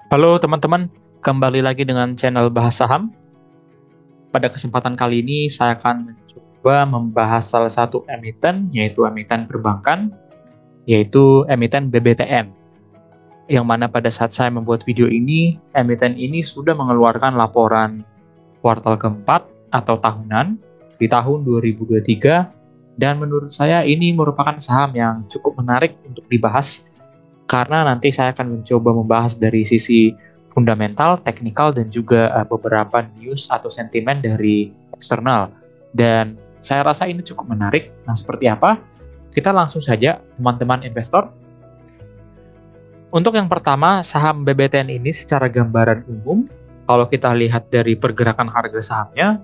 Halo teman-teman, kembali lagi dengan channel Bahas Saham. Pada kesempatan kali ini saya akan mencoba membahas salah satu emiten, yaitu emiten perbankan, yaitu emiten BBTN. Yang mana pada saat saya membuat video ini, emiten ini sudah mengeluarkan laporan kuartal keempat atau tahunan di tahun 2023, dan menurut saya ini merupakan saham yang cukup menarik untuk dibahas karena nanti saya akan mencoba membahas dari sisi fundamental, teknikal, dan juga beberapa news atau sentimen dari eksternal. Dan saya rasa ini cukup menarik. Nah, seperti apa? Kita langsung saja, teman-teman investor. Untuk yang pertama, saham BBTN ini secara gambaran umum, kalau kita lihat dari pergerakan harga sahamnya,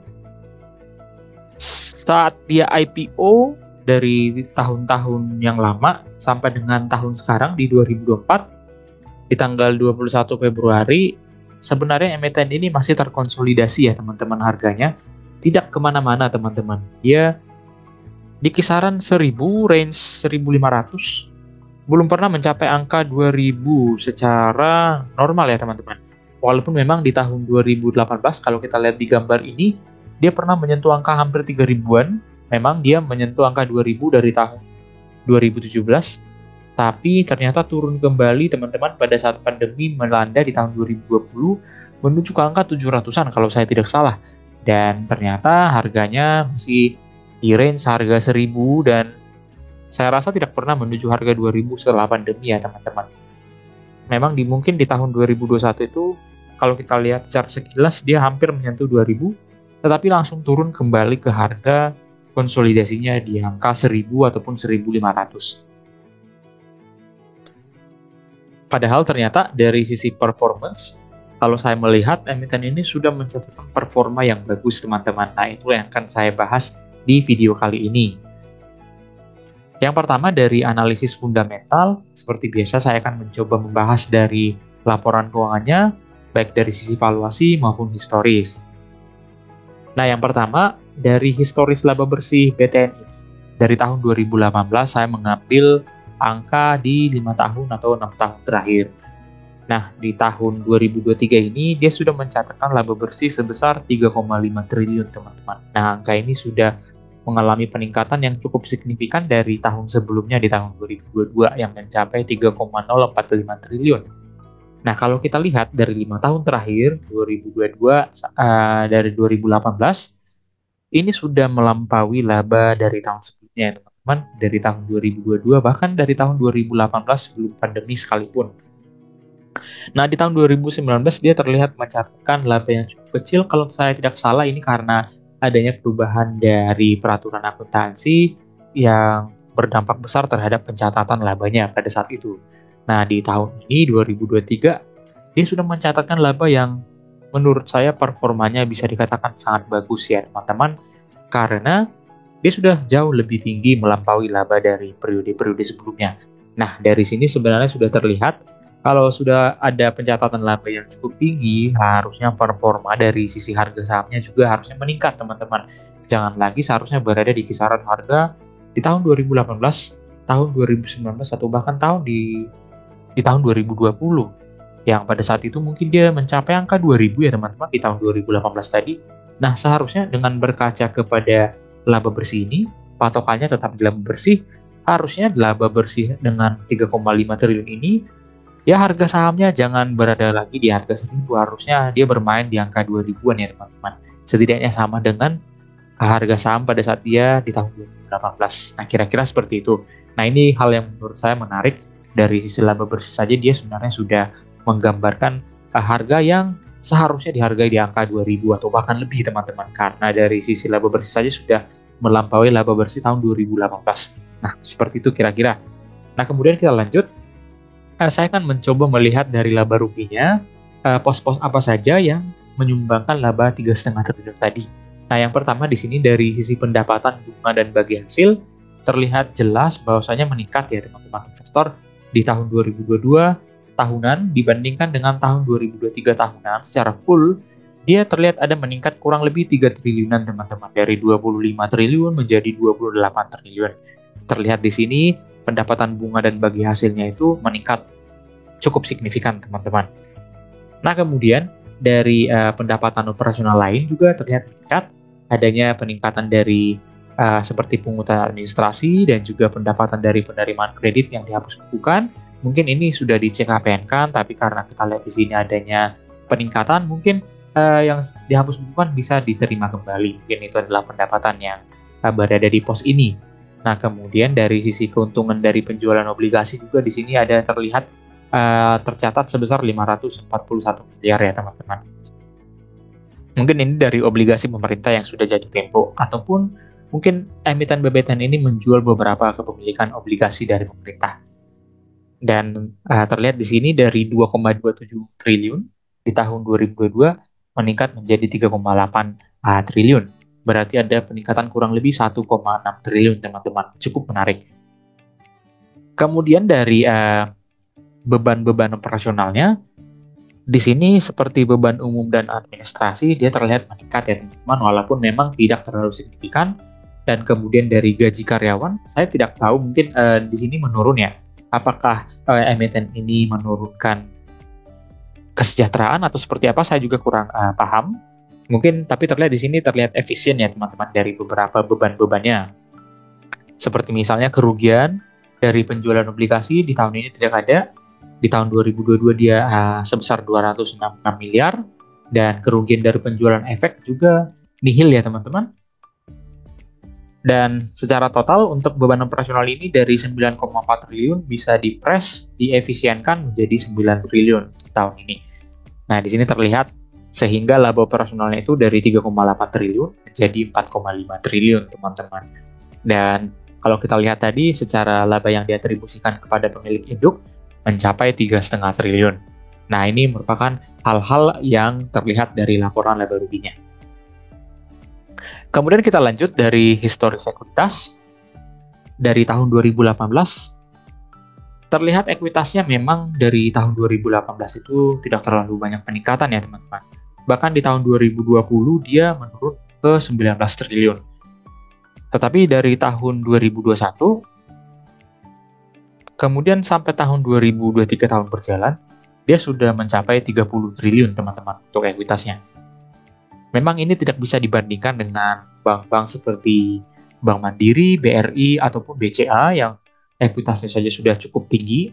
saat dia IPO dari tahun-tahun yang lama sampai dengan tahun sekarang di 2024, di tanggal 21 Februari, sebenarnya emiten ini masih terkonsolidasi ya teman-teman, harganya tidak kemana-mana teman-teman. Dia di kisaran 1000, range 1500, belum pernah mencapai angka 2000 secara normal ya teman-teman. Walaupun memang di tahun 2018 kalau kita lihat di gambar ini, dia pernah menyentuh angka hampir 3000-an. Memang dia menyentuh angka 2000 dari tahun 2017, tapi ternyata turun kembali teman-teman pada saat pandemi melanda di tahun 2020 menuju ke angka 700-an kalau saya tidak salah. Dan ternyata harganya masih di range harga 1000, dan saya rasa tidak pernah menuju harga 2000 setelah pandemi ya teman-teman. Memang mungkin di tahun 2021 itu kalau kita lihat secara sekilas dia hampir menyentuh 2000, tetapi langsung turun kembali ke harga konsolidasinya di angka 1000 ataupun 1500. Padahal ternyata dari sisi performance, kalau saya melihat emiten ini sudah mencatatkan performa yang bagus teman-teman. Nah, itu yang akan saya bahas di video kali ini. Yang pertama dari analisis fundamental, seperti biasa saya akan mencoba membahas dari laporan keuangannya, baik dari sisi valuasi maupun historis. Nah, yang pertama dari historis laba bersih BTN ini. Dari tahun 2018 saya mengambil angka di 5 tahun atau 6 tahun terakhir. Nah, di tahun 2023 ini dia sudah mencatatkan laba bersih sebesar 3,5 triliun teman-teman. Nah, angka ini sudah mengalami peningkatan yang cukup signifikan dari tahun sebelumnya di tahun 2022 yang mencapai 3,045 triliun. Nah, kalau kita lihat dari 5 tahun terakhir, 2022 dari 2018, ini sudah melampaui laba dari tahun sebelumnya ya teman-teman, dari tahun 2022, bahkan dari tahun 2018 sebelum pandemi sekalipun. Nah, di tahun 2019 dia terlihat mencatatkan laba yang cukup kecil, kalau saya tidak salah ini karena adanya perubahan dari peraturan akuntansi yang berdampak besar terhadap pencatatan labanya pada saat itu. Nah, di tahun ini 2023 dia sudah mencatatkan laba yang menurut saya performanya bisa dikatakan sangat bagus ya teman-teman, karena dia sudah jauh lebih tinggi melampaui laba dari periode-periode sebelumnya. Nah, dari sini sebenarnya sudah terlihat kalau sudah ada pencatatan laba yang cukup tinggi, harusnya performa dari sisi harga sahamnya juga harusnya meningkat teman-teman. Jangan lagi seharusnya berada di kisaran harga di tahun 2018, tahun 2019, atau bahkan di tahun 2020. Yang pada saat itu mungkin dia mencapai angka 2000 ya teman-teman di tahun 2018 tadi. Nah, seharusnya dengan berkaca kepada laba bersih ini, patokannya tetap di laba bersih, harusnya laba bersih dengan 3,5 triliun ini, ya harga sahamnya jangan berada lagi di harga 1000, harusnya dia bermain di angka 2000-an ya teman-teman. Setidaknya sama dengan harga saham pada saat dia di tahun 2018. Nah, kira-kira seperti itu. Nah, ini hal yang menurut saya menarik. Dari sisi laba bersih saja dia sebenarnya sudah menggambarkan harga yang seharusnya dihargai di angka 2000 atau bahkan lebih teman-teman, karena dari sisi laba bersih saja sudah melampaui laba bersih tahun 2018. Nah, seperti itu kira-kira. Nah, kemudian kita lanjut. Saya akan mencoba melihat dari laba ruginya, pos-pos apa saja yang menyumbangkan laba 3,5 triliun tadi. Nah, yang pertama di sini dari sisi pendapatan bunga dan bagi hasil terlihat jelas bahwasanya meningkat ya teman-teman investor di tahun 2022 tahunan dibandingkan dengan tahun 2023 tahunan secara full. Dia terlihat ada meningkat kurang lebih 3 triliunan teman-teman, dari 25 triliun menjadi 28 triliun. Terlihat di sini pendapatan bunga dan bagi hasilnya itu meningkat cukup signifikan teman-teman. Nah, kemudian dari pendapatan operasional lain juga terlihat meningkat, adanya peningkatan dari seperti pungutan administrasi dan juga pendapatan dari penerimaan kredit yang dihapus bukukan. Mungkin ini sudah di CKPN kan, tapi karena kita lihat di sini adanya peningkatan, mungkin yang dihapus bukukan bisa diterima kembali. Mungkin itu adalah pendapatan yang berada di pos ini. Nah, kemudian dari sisi keuntungan dari penjualan obligasi juga di sini ada terlihat tercatat sebesar 541 miliar ya teman-teman. Mungkin ini dari obligasi pemerintah yang sudah jatuh tempo, ataupun mungkin emiten BBTN ini menjual beberapa kepemilikan obligasi dari pemerintah. Dan terlihat di sini dari 2,27 triliun di tahun 2022 meningkat menjadi 3,8 triliun. Berarti ada peningkatan kurang lebih 1,6 triliun teman-teman. Cukup menarik. Kemudian dari beban-beban operasionalnya, di sini seperti beban umum dan administrasi dia terlihat meningkat ya teman-teman, walaupun memang tidak terlalu signifikan. Dan kemudian dari gaji karyawan, saya tidak tahu mungkin di sini menurun ya. Apakah emiten ini menurunkan kesejahteraan atau seperti apa? Saya juga kurang paham. Mungkin tapi terlihat di sini terlihat efisien ya teman-teman dari beberapa beban-bebannya. Seperti misalnya kerugian dari penjualan obligasi di tahun ini tidak ada. Di tahun 2022 dia sebesar 266 miliar, dan kerugian dari penjualan efek juga nihil ya teman-teman. Dan secara total untuk beban operasional ini dari 9,4 triliun bisa diefisienkan menjadi 9 triliun tahun ini. Nah, di sini terlihat sehingga laba operasionalnya itu dari 3,8 triliun menjadi 4,5 triliun teman-teman. Dan kalau kita lihat tadi secara laba yang diatribusikan kepada pemilik induk mencapai 3,5 triliun. Nah, ini merupakan hal-hal yang terlihat dari laporan laba ruginya. Kemudian kita lanjut dari historis ekuitas. Dari tahun 2018, terlihat ekuitasnya memang dari tahun 2018 itu tidak terlalu banyak peningkatan ya teman-teman. Bahkan di tahun 2020 dia menurun ke 19 triliun. Tetapi dari tahun 2021, kemudian sampai tahun 2023 tahun berjalan, dia sudah mencapai 30 triliun teman-teman untuk ekuitasnya. Memang ini tidak bisa dibandingkan dengan bank-bank seperti Bank Mandiri, BRI, ataupun BCA yang ekuitasnya saja sudah cukup tinggi.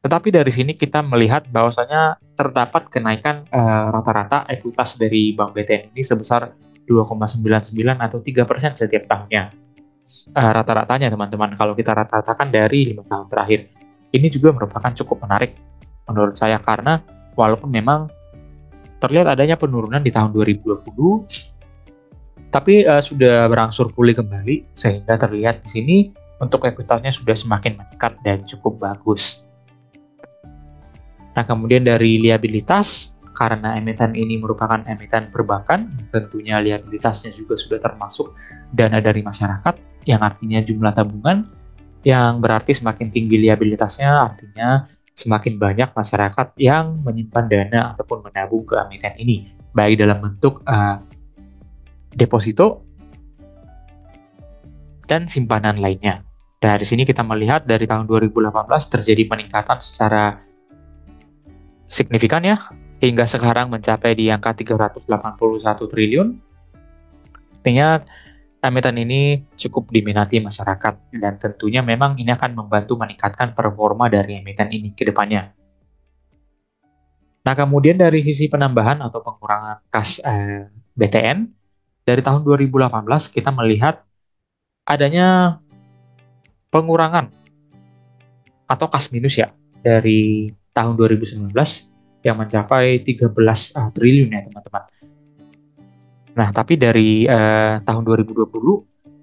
Tetapi dari sini kita melihat bahwasanya terdapat kenaikan rata-rata ekuitas dari Bank BTN ini sebesar 2,99 atau 3% setiap tahunnya. Rata-ratanya teman-teman, kalau kita rata-ratakan dari 5 tahun terakhir. Ini juga merupakan cukup menarik menurut saya karena walaupun memang terlihat adanya penurunan di tahun 2020, tapi sudah berangsur pulih kembali sehingga terlihat di sini untuk ekuitasnya sudah semakin meningkat dan cukup bagus. Nah, kemudian dari liabilitas, karena emiten ini merupakan emiten perbankan, tentunya liabilitasnya juga sudah termasuk dana dari masyarakat, yang artinya jumlah tabungan, yang berarti semakin tinggi liabilitasnya, artinya semakin banyak masyarakat yang menyimpan dana ataupun menabung ke emiten ini, baik dalam bentuk deposito dan simpanan lainnya. Dari sini kita melihat dari tahun 2018 terjadi peningkatan secara signifikan ya, hingga sekarang mencapai di angka 381 triliun. Artinya emiten ini cukup diminati masyarakat dan tentunya memang ini akan membantu meningkatkan performa dari emiten ini ke depannya. Nah, kemudian dari sisi penambahan atau pengurangan kas BTN, dari tahun 2018 kita melihat adanya pengurangan atau kas minus ya dari tahun 2019 yang mencapai 13 triliun ya teman-teman. Nah, tapi dari tahun 2020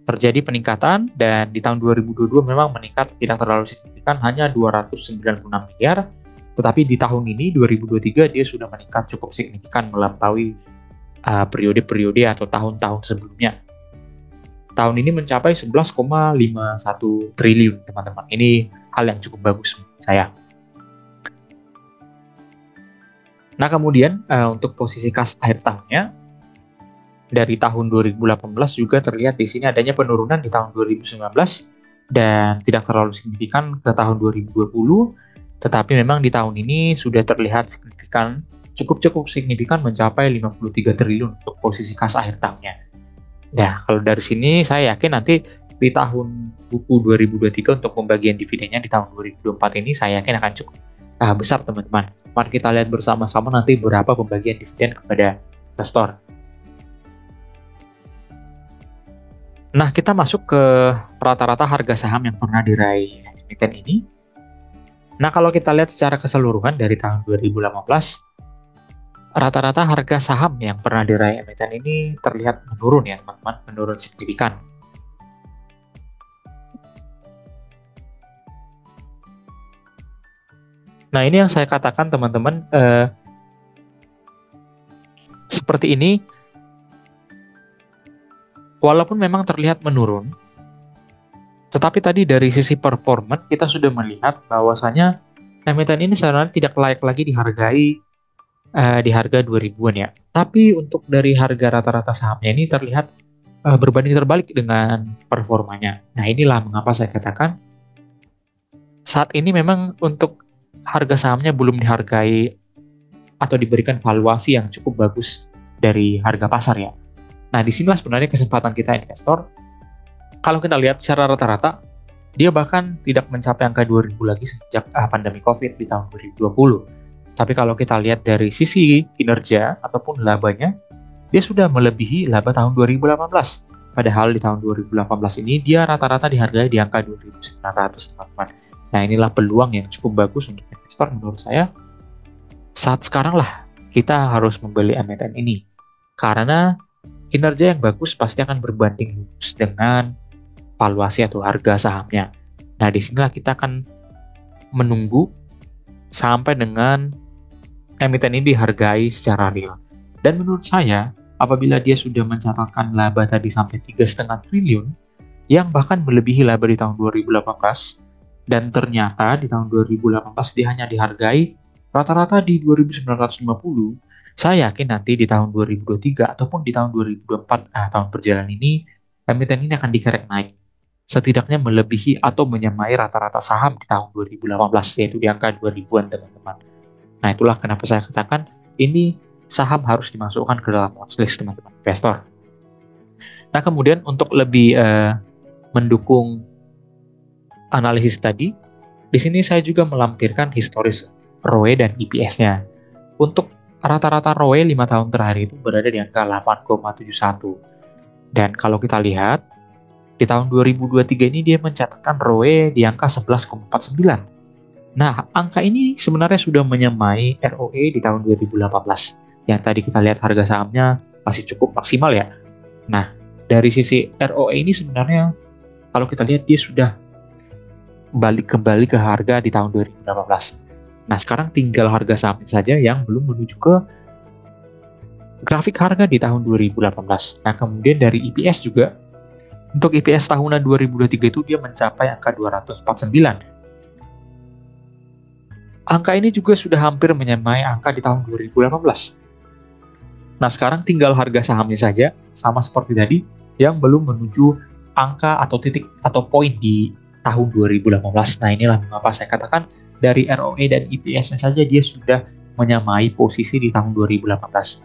terjadi peningkatan dan di tahun 2022 memang meningkat tidak terlalu signifikan, hanya 296 miliar. Tetapi di tahun ini 2023 dia sudah meningkat cukup signifikan melampaui periode-periode atau tahun-tahun sebelumnya. Tahun ini mencapai 11,51 triliun teman-teman. Ini hal yang cukup bagus menurut saya. Nah, kemudian untuk posisi kas akhir tahunnya, dari tahun 2018 juga terlihat di sini adanya penurunan di tahun 2019 dan tidak terlalu signifikan ke tahun 2020, tetapi memang di tahun ini sudah terlihat signifikan cukup signifikan mencapai 53 triliun untuk posisi kas akhir tahunnya. Nah, kalau dari sini saya yakin nanti di tahun buku 2023 untuk pembagian dividennya di tahun 2024 ini saya yakin akan cukup besar teman-teman. Mari kita lihat bersama-sama nanti berapa pembagian dividen kepada investor. Nah, kita masuk ke rata-rata harga saham yang pernah diraih emiten ini. Nah, kalau kita lihat secara keseluruhan dari tahun 2018, rata-rata harga saham yang pernah diraih emiten ini terlihat menurun ya teman-teman, menurun signifikan. Nah, ini yang saya katakan teman-teman, seperti ini, walaupun memang terlihat menurun, tetapi tadi dari sisi performa kita sudah melihat bahwasanya emiten ini sebenarnya tidak layak lagi dihargai di harga 2000-an ya. Tapi untuk dari harga rata-rata sahamnya ini terlihat berbanding terbalik dengan performanya. Nah, inilah mengapa saya katakan saat ini memang untuk harga sahamnya belum dihargai atau diberikan valuasi yang cukup bagus dari harga pasar ya. Nah, disinilah sebenarnya kesempatan kita investor. Kalau kita lihat secara rata-rata, dia bahkan tidak mencapai angka 2000 lagi sejak pandemi COVID di tahun 2020. Tapi kalau kita lihat dari sisi kinerja ataupun labanya, dia sudah melebihi laba tahun 2018. Padahal di tahun 2018 ini dia rata-rata dihargai di angka 2.900 teman-teman. Nah, inilah peluang yang cukup bagus untuk investor menurut saya. Saat sekarang lah kita harus membeli emiten ini. Karena kinerja yang bagus pasti akan berbanding lurus dengan valuasi atau harga sahamnya. Nah, disinilah kita akan menunggu sampai dengan emiten ini dihargai secara real. Dan menurut saya, apabila dia sudah mencatatkan laba tadi sampai 3,5 triliun, yang bahkan melebihi laba di tahun 2018, dan ternyata di tahun 2018 dia hanya dihargai rata-rata di 2.950, saya yakin nanti di tahun 2023 ataupun di tahun 2024, tahun berjalan ini, emiten ini akan dikerek naik. Setidaknya melebihi atau menyamai rata-rata saham di tahun 2018, yaitu di angka 2000-an teman-teman. Nah, itulah kenapa saya katakan ini saham harus dimasukkan ke dalam watchlist teman-teman investor. Nah, kemudian untuk lebih mendukung analisis tadi, di sini saya juga melampirkan historis ROE dan EPS-nya. Untuk rata-rata ROE 5 tahun terakhir itu berada di angka 8,71. Dan kalau kita lihat, di tahun 2023 ini dia mencatatkan ROE di angka 11,49. Nah, angka ini sebenarnya sudah menyamai ROE di tahun 2018. Yang tadi kita lihat harga sahamnya masih cukup maksimal ya. Nah, dari sisi ROE ini sebenarnya kalau kita lihat dia sudah balik kembali ke harga di tahun 2018. Nah, sekarang tinggal harga sahamnya saja yang belum menuju ke grafik harga di tahun 2018. Nah, kemudian dari EPS juga, untuk EPS tahunan 2023 itu dia mencapai angka 249. Angka ini juga sudah hampir menyamai angka di tahun 2018. Nah, sekarang tinggal harga sahamnya saja, sama seperti tadi, yang belum menuju angka atau titik atau poin di tahun 2018. Nah, inilah mengapa saya katakan dari ROE dan EPS-nya saja dia sudah menyamai posisi di tahun 2018.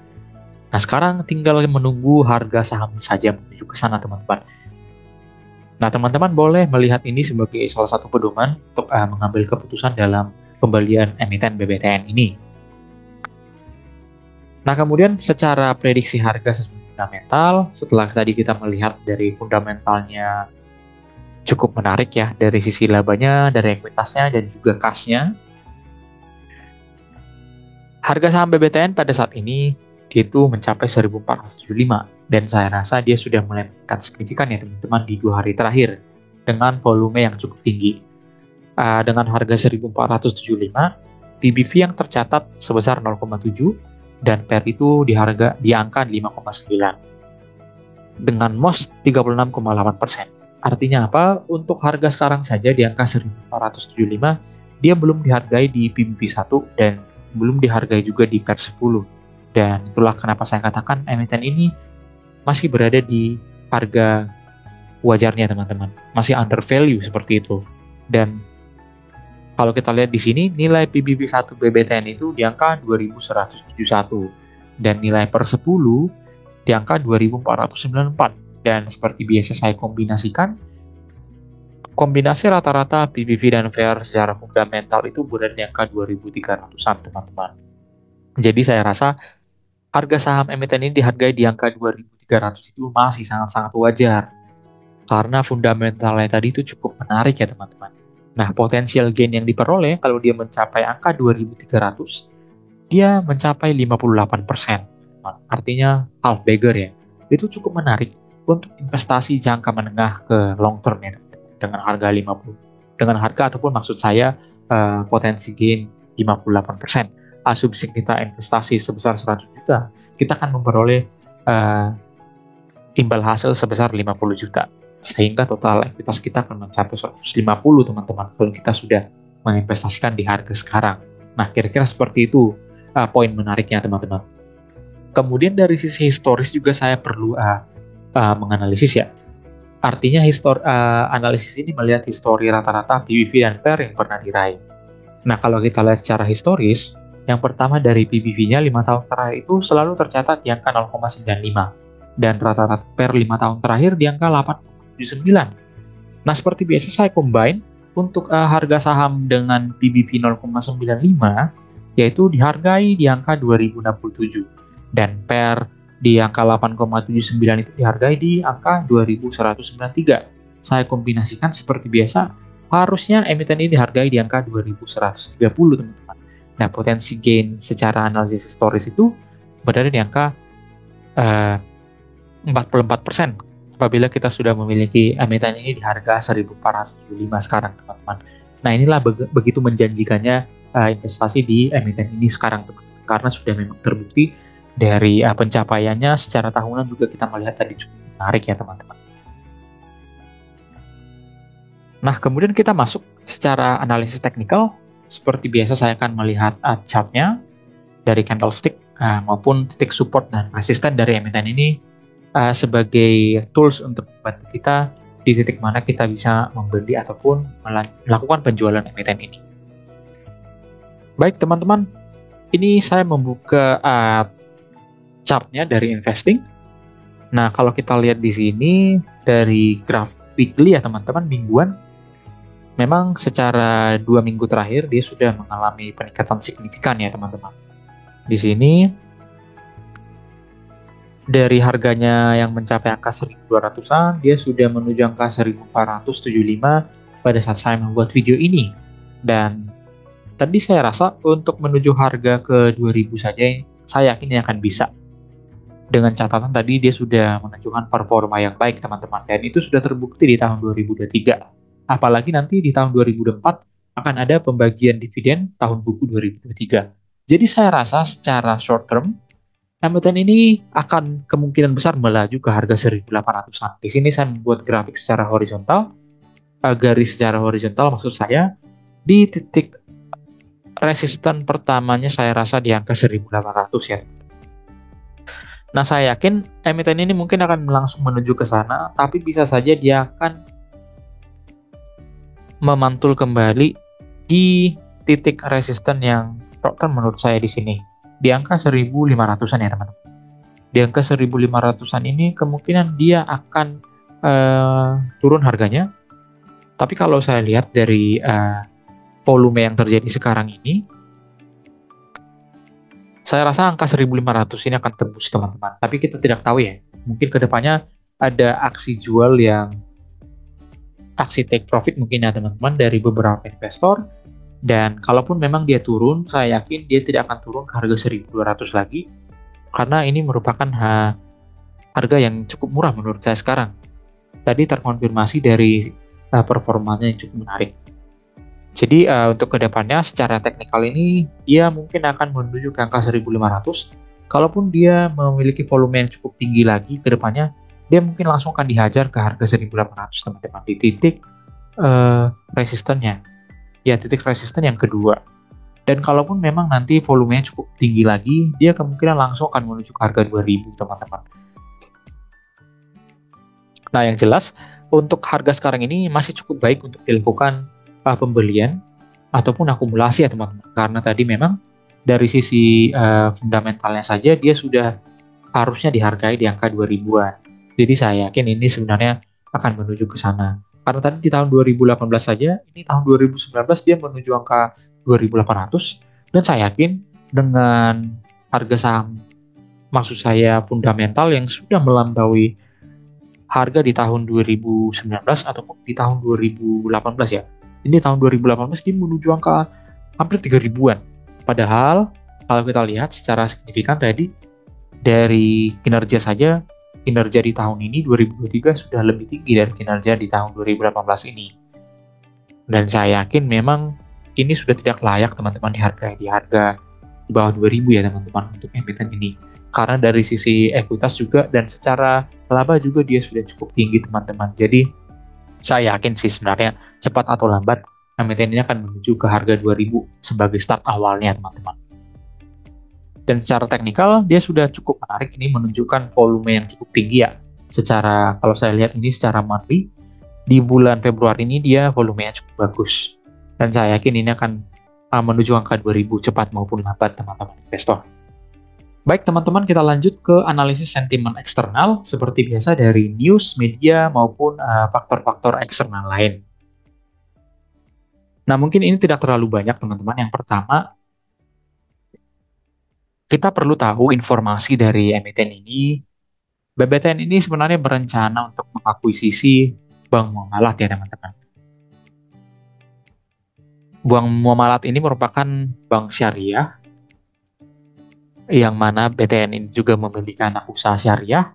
Nah, sekarang tinggal menunggu harga saham saja menuju ke sana, teman-teman. Nah, teman-teman boleh melihat ini sebagai salah satu pedoman untuk mengambil keputusan dalam pembelian emiten BBTN ini. Nah, kemudian secara prediksi harga sesuai fundamental, setelah tadi kita melihat dari fundamentalnya cukup menarik ya, dari sisi labanya, dari ekuitasnya, dan juga kasnya. Harga saham BBTN pada saat ini itu mencapai 1.475, dan saya rasa dia sudah mulai meningkat signifikan ya teman-teman di 2 hari terakhir dengan volume yang cukup tinggi. Dengan harga 1.475, PBV yang tercatat sebesar 0,7 dan PER itu di angka 5,9 dengan MOS 36,8%. Artinya apa? Untuk harga sekarang saja di angka 1.475, dia belum dihargai di PBV 1 dan belum dihargai juga di PER 10. Dan itulah kenapa saya katakan emiten ini masih berada di harga wajarnya teman-teman. Masih under value seperti itu. Dan Kalau kita lihat di sini, nilai PBB1 BBTN itu di angka 2171 dan nilai per 10 di angka 2494. Dan seperti biasa saya kombinasikan, kombinasi rata-rata PBB dan VR secara fundamental itu berada di angka 2300-an teman-teman. Jadi saya rasa harga saham emiten ini dihargai di angka 2300 itu masih sangat-sangat wajar. Karena fundamentalnya tadi itu cukup menarik ya teman-teman. Nah, potensial gain yang diperoleh kalau dia mencapai angka 2300, dia mencapai 58%. Artinya half bagger ya. Itu cukup menarik untuk investasi jangka menengah ke long term ya, dengan harga 50. Dengan harga ataupun maksud saya potensi gain 58%. Asumsi kita investasi sebesar 100 juta, kita akan memperoleh imbal hasil sebesar 50 juta. Sehingga total ekuitas kita akan mencapai 150 teman-teman kalau kita sudah menginvestasikan di harga sekarang. Nah, kira-kira seperti itu poin menariknya teman-teman. Kemudian dari sisi historis juga saya perlu menganalisis ya. Artinya analisis ini melihat histori rata-rata PBV dan PER yang pernah diraih. Nah, kalau kita lihat secara historis, yang pertama dari PBV-nya 5 tahun terakhir itu selalu tercatat di angka 0,95 dan rata-rata PER 5 tahun terakhir di angka 8,79. Nah, seperti biasa saya combine untuk harga saham dengan PBV 0,95 yaitu dihargai di angka 2067 dan PER di angka 8,79 itu dihargai di angka 2193. Saya kombinasikan seperti biasa, harusnya emiten ini dihargai di angka 2130 teman-teman. Nah, potensi gain secara analisis historis itu berada di angka 44% apabila kita sudah memiliki emiten ini di harga 1.475 sekarang teman-teman. Nah, inilah begitu menjanjikannya investasi di emiten ini sekarang teman-teman, karena sudah memang terbukti dari pencapaiannya secara tahunan juga kita melihat tadi cukup menarik ya teman-teman. Nah, kemudian kita masuk secara analisis teknikal. Seperti biasa saya akan melihat chartnya dari candlestick maupun titik support dan resisten dari emiten ini sebagai tools untuk membantu kita di titik mana kita bisa membeli ataupun melakukan penjualan emiten ini. Baik teman-teman, ini saya membuka chartnya dari investing. Nah, kalau kita lihat di sini dari graf weekly ya teman-teman, mingguan, memang secara 2 minggu terakhir dia sudah mengalami peningkatan signifikan ya teman-teman. Di sini dari harganya yang mencapai angka 1.200-an, dia sudah menuju angka 1.475 pada saat saya membuat video ini. Dan tadi saya rasa untuk menuju harga ke 2.000 saja, saya yakin ini akan bisa. Dengan catatan tadi dia sudah menunjukkan performa yang baik teman-teman, dan itu sudah terbukti di tahun 2023. Apalagi nanti di tahun 2024 akan ada pembagian dividen tahun buku 2023. Jadi saya rasa secara short term, emiten ini akan kemungkinan besar melaju ke harga 1.800-an. Di sini saya membuat grafik secara horizontal, garis secara horizontal maksud saya, di titik resisten pertamanya saya rasa di angka 1.800 ya. Nah, saya yakin emiten ini mungkin akan langsung menuju ke sana, tapi bisa saja dia akan memantul kembali di titik resisten yang short term menurut saya di sini. Di angka 1.500-an ya teman-teman. Di angka 1.500-an ini kemungkinan dia akan turun harganya. Tapi kalau saya lihat dari volume yang terjadi sekarang ini, saya rasa angka 1.500 ini akan tembus teman-teman. Tapi kita tidak tahu ya. Mungkin kedepannya ada aksi jual yang aksi take profit mungkin ya teman-teman dari beberapa investor. Dan kalaupun memang dia turun, saya yakin dia tidak akan turun ke harga 1.200 lagi, karena ini merupakan harga yang cukup murah menurut saya sekarang. Tadi terkonfirmasi dari performanya yang cukup menarik. Jadi untuk kedepannya secara teknikal ini dia mungkin akan menuju ke angka 1.500. Kalaupun dia memiliki volume yang cukup tinggi lagi kedepannya, dia mungkin langsung akan dihajar ke harga 1.800 teman-teman di titik resistennya. Ya, titik resisten yang kedua. Dan kalaupun memang nanti volumenya cukup tinggi lagi, dia kemungkinan langsung akan menuju ke harga 2.000 teman-teman. Nah, yang jelas untuk harga sekarang ini masih cukup baik untuk dilakukan pembelian ataupun akumulasi ya teman-teman. Karena tadi memang dari sisi fundamentalnya saja dia sudah harusnya dihargai di angka 2000-an. Jadi saya yakin ini sebenarnya akan menuju ke sana. Karena tadi di tahun 2018 saja, ini tahun 2019 dia menuju angka 2.800, dan saya yakin dengan harga saham, maksud saya fundamental yang sudah melampaui harga di tahun 2019 ataupun di tahun 2018 ya. Ini tahun 2018 dia menuju angka hampir 3.000-an. Padahal kalau kita lihat secara signifikan tadi dari kinerja saja, kinerja di tahun ini 2023 sudah lebih tinggi dari kinerja di tahun 2018 ini. Dan saya yakin memang ini sudah tidak layak teman-teman dihargai di harga di bawah 2000 ya teman-teman untuk emiten ini. Karena dari sisi ekuitas juga dan secara laba juga dia sudah cukup tinggi teman-teman. Jadi saya yakin sih sebenarnya cepat atau lambat emiten ini akan menuju ke harga 2000 sebagai start awalnya teman-teman. Dan secara teknikal dia sudah cukup menarik, ini menunjukkan volume yang cukup tinggi ya. Secara kalau saya lihat ini secara monthly di bulan Februari ini dia volumenya cukup bagus. Dan saya yakin ini akan menuju angka 2000 cepat maupun lambat teman-teman investor. Baik teman-teman, kita lanjut ke analisis sentimen eksternal seperti biasa dari news, media maupun faktor-faktor eksternal lain. Nah, mungkin ini tidak terlalu banyak teman-teman. Yang pertama, kita perlu tahu informasi dari emiten ini. BBTN ini sebenarnya berencana untuk mengakuisisi Bank Muamalat ya teman-teman. Bank Muamalat ini merupakan bank syariah yang mana BTN ini juga memiliki anak usaha syariah,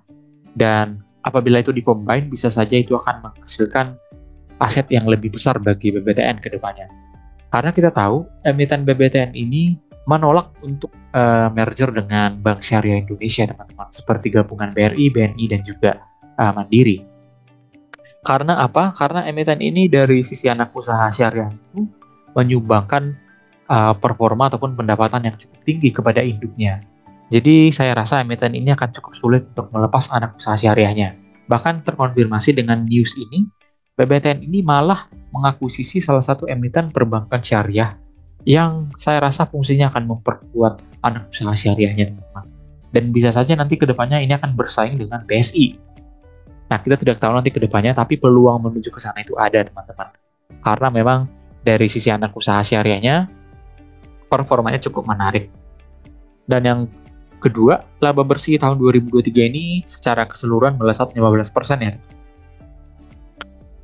dan apabila itu dikombin bisa saja itu akan menghasilkan aset yang lebih besar bagi BBTN ke depannya. Karena kita tahu emiten BBTN ini menolak untuk merger dengan Bank Syariah Indonesia teman-teman, seperti gabungan BRI, BNI dan juga Mandiri. Karena apa? Karena emiten ini dari sisi anak usaha syariah itu menyumbangkan performa ataupun pendapatan yang cukup tinggi kepada induknya. Jadi saya rasa emiten ini akan cukup sulit untuk melepas anak usaha syariahnya. Bahkan terkonfirmasi dengan news ini, BBTN ini malah mengakuisisi salah satu emiten perbankan syariah yang saya rasa fungsinya akan memperkuat anak usaha syariahnya teman-teman. Dan bisa saja nanti ke depannya ini akan bersaing dengan BSI. Nah, kita tidak tahu nanti ke depannya, tapi peluang menuju ke sana itu ada teman-teman. Karena memang dari sisi anak usaha syariahnya, performanya cukup menarik. Dan yang kedua, laba bersih tahun 2023 ini secara keseluruhan melesat 15% ya.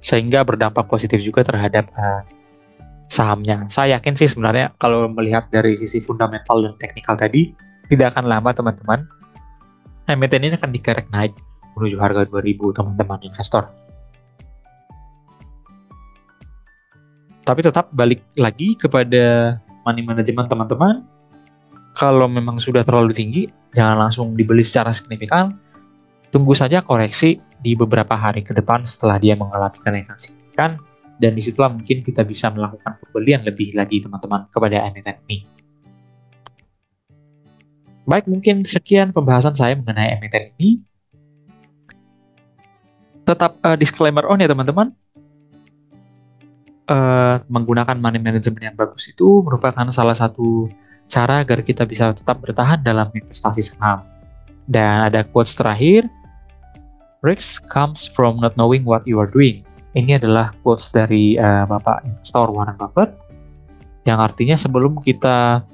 Sehingga berdampak positif juga terhadap sahamnya. Saya yakin sih sebenarnya kalau melihat dari sisi fundamental dan teknikal tadi, tidak akan lama teman-teman, emiten ini akan dikerek naik menuju harga 2000 teman-teman investor. Tapi tetap balik lagi kepada money management teman-teman. Kalau memang sudah terlalu tinggi, jangan langsung dibeli secara signifikan. Tunggu saja koreksi di beberapa hari ke depan setelah dia mengalami kenaikan signifikan. Dan disitulah mungkin kita bisa melakukan pembelian lebih lagi teman-teman kepada emiten ini. Baik, mungkin sekian pembahasan saya mengenai emiten ini. Tetap disclaimer on ya teman-teman. Menggunakan money management yang bagus itu merupakan salah satu cara agar kita bisa tetap bertahan dalam investasi saham. Dan ada quotes terakhir, "Risk comes from not knowing what you are doing." Ini adalah quotes dari Bapak investor Warren Buffett, yang artinya sebelum kita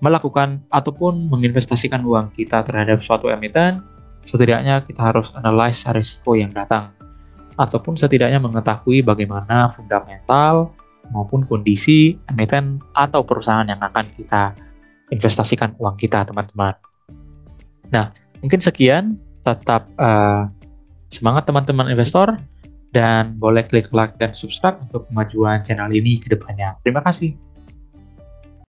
melakukan ataupun menginvestasikan uang kita terhadap suatu emiten, setidaknya kita harus analyze risiko yang datang, ataupun setidaknya mengetahui bagaimana fundamental maupun kondisi emiten atau perusahaan yang akan kita investasikan uang kita teman-teman. Nah, mungkin sekian, tetap semangat teman-teman investor, dan boleh klik like dan subscribe untuk kemajuan channel ini ke depannya. Terima kasih.